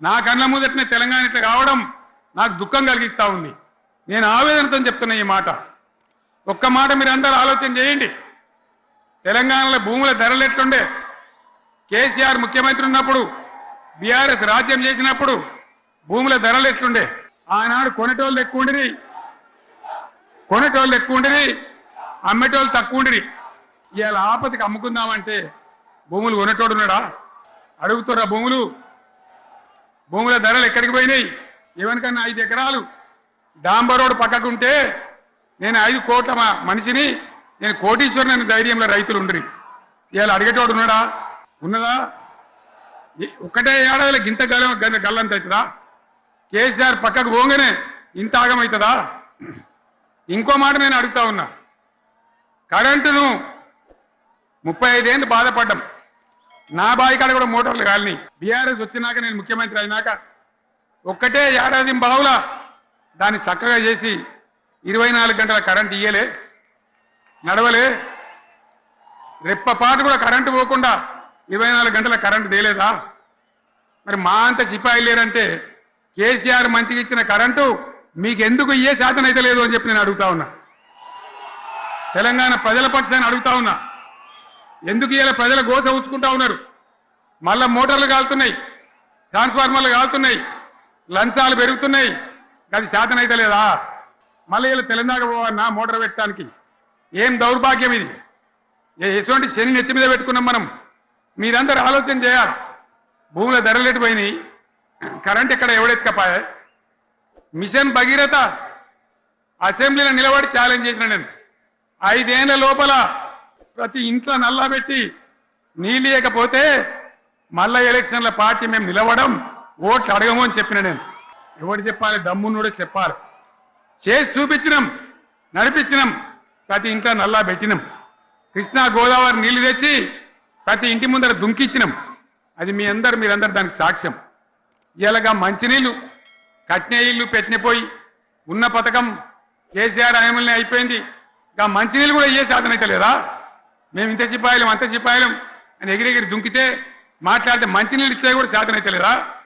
నా కళ్ళ ముందటనే తెలంగాణ ఇట్లా కావడం నాకు దుఃఖం కలిగిస్తా ఉంది. నేను ఆవేదనతో చెప్తున్నా ఈ మాట. ఒక్క మాట మీరు అందరూ ఆలోచన చేయండి. తెలంగాణలో భూముల ధరలు ఎట్లుండే? కేసీఆర్ ముఖ్యమంత్రి ఉన్నప్పుడు, బీఆర్ఎస్ రాజ్యం చేసినప్పుడు భూముల ధరలు ఎట్లుండే? ఆనాడు కొనేటోళ్ళు ఎక్కువ ఉండిరి, అమ్మేటోళ్ళు తక్కువ ఉండిరి. ఇవాళ ఆపదకి అమ్ముకుందామంటే భూములు కొనేటోడు ఉన్నాడా? అడుగుతున్నా భూముల ధరలు ఎక్కడికి పోయినాయి? ఎవరికన్నా 5 ఎకరాలు డాంబర్ రోడ్ పక్కకుంటే నేను 5 కోట్ల మనిషిని, నేను కోటీశ్వరుని అనే ధైర్యంలో రైతులు ఉండరు. ఇవాళ అడిగేటోడు ఉన్నాడా? ఉన్నదా? ఒక్కటే ఏడాదిలో గింత గల్లంత అవుతుందా? కేసీఆర్ పక్కకు పోగానే ఇంత ఆగమవుతుందా? ఇంకో మాట నేను అడుగుతా ఉన్నా. కరెంటును 35 ఏళ్ళు బాధపడ్డాం. నా బావి కాడ కూడా మోటార్లు కాలినాయి. బీఆర్ఎస్ వచ్చినాక, నేను ముఖ్యమంత్రి అయినాక ఒక్కటే ఏడాది బావుల దాన్ని చక్కగా చేసి 24 గంటల కరెంట్ ఇయ్యలే, నడవలే. రెప్పపాటు కూడా కరెంటు పోకుండా 24 గంటల కరెంటు తేలేదా? మరి మా అంత సిపాయిలు లేరంటే కేసీఆర్ మంచిగా ఇచ్చిన కరెంటు మీకు ఎందుకు ఇయ్యే శాతం అయితే లేదు అని చెప్పి నేను అడుగుతా ఉన్నా. తెలంగాణ ప్రజల పక్షాన్ని అడుగుతా ఉన్నా. ఎందుకు ఇలా ప్రజల గోస ఉంచుకుంటా ఉన్నారు? మళ్ళా మోటార్లు కాలుతున్నాయి, ట్రాన్స్ఫార్మర్లు కాలుతున్నాయి, లంచాలు పెరుగుతున్నాయి. అది శాతం అయితే లేదా? మళ్ళీ ఇలా తెలంగాణ పోవన్నా మోటార్ పెట్టడానికి? ఏం దౌర్భాగ్యం ఇది! ఎటువంటి శని నెత్తి మీద పెట్టుకున్నాం మనం? మీరందరూ ఆలోచన చేయాలి. భూముల ధరలు ఎటుపోయినాయి, కరెంట్ ఎక్కడ ఎవడెత్తుకపోయా? మిషన్ భగీరథ అసెంబ్లీలో నిలబడి ఛాలెంజ్ చేసిన నేను. 5 ఏళ్ల లోపల ప్రతి ఇంట్లో నల్లా పెట్టి నీళ్ళు ఇవ్వకపోతే మళ్ళా ఎలక్షన్ల పార్టీ మేము నిలవడం, ఓట్లు అడగము అని చెప్పిన నేను. ఎవరు చెప్పాలి? దమ్మున్నోడే చెప్పాలి. చేసి చూపించినాం, నడిపించినాం. ప్రతి ఇంట్లో నల్లా పెట్టినాం. కృష్ణా గోదావరి నీళ్లు తెచ్చి ప్రతి ఇంటి ముందర దుంకిచ్చినాం. అది మీరందరూ దానికి సాక్ష్యం. ఇలాగా మంచినీళ్ళు కట్నే ఇల్లు పెట్టినపోయి ఉన్న పథకం కేసీఆర్ హయాంలోనే అయిపోయింది. ఇంకా మంచినీళ్ళు కూడా ఇయ్యే శాతం అయితే లేదా? మేము ఇంత సిపాయిలం అంత సిపాయిలం అని ఎగిరెగిరి దుంకితే మాట్లాడితే మంచినీళ్ళు ఇచ్చే కూడా శాతం అయితే లేదా?